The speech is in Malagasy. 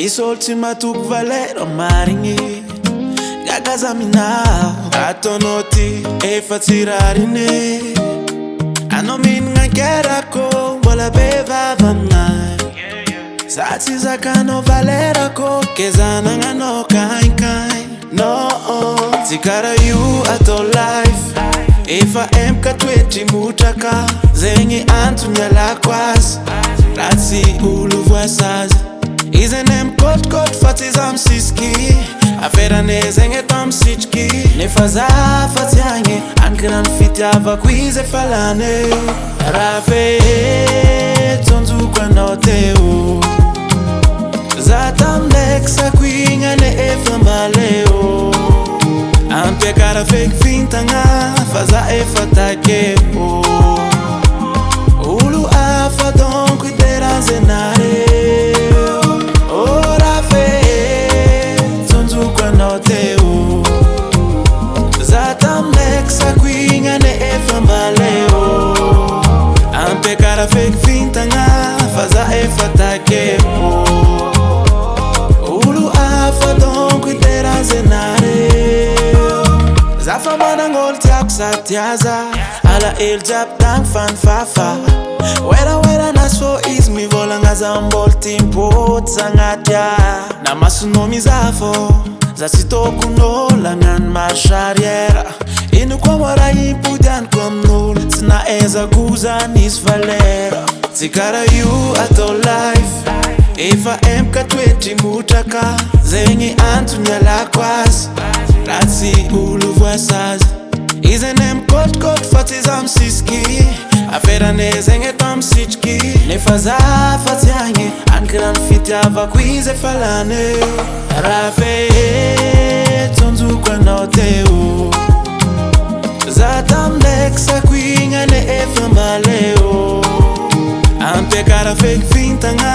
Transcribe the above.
Misy tsy mahatoky valera marigny Gagaza minao ataonao ty efa tsy rariny Anao mihinagna kerako mbola be vava aminay Za tsy zakanao valerako ke zanagnanao kainkain No, tsy kara io atao life Efa empaka toetry motraka Zegny antony alako azy Raha tsy olo voasazy Izy ene mikotrokotro fa tsy za misisiky Aferane zegny eto misitriky Nefa za fa tsy agny Aniky rano fitiavako izy efa lany Rafy tsonjoko anao teo Za tamn'exako igny ane efa mbaleo Ampiakara feky fintagna fa za efa takeo Olo afa donko iteranze nareo Oh Rafy tsonjoko anao teo Za tamn'exako igny ane efa mbaleo Ampiakara feky fintagna fa za efa takeo Olo afa donko iteranze nareo Za fa manangolo tiako sa tiaza Ala elo jiaby tagny fanifafa Wera nasy fô izy mivolagna za mbola timpôty zagnaty Na masonao mizaha fô Za tsy tokon'olo hagnano marche arrière Ino koa moa raha impodianiko amin'olo Tsy nahaizako zany izy valera Tsy kara io atao life Efa empaka toetry motraka Zegny antony alako azy Raha tsy olo voasazy Izy ene mikotrokotro fa tsy za misisiky Aferane zegny eto misitriky Nefa za fa tsy agny Aniky rano fitiavako izy efa lany Rafy tsonjoko anao teo Za tamn'exako igny ane efa mbaleo Ampiakara feky fintagna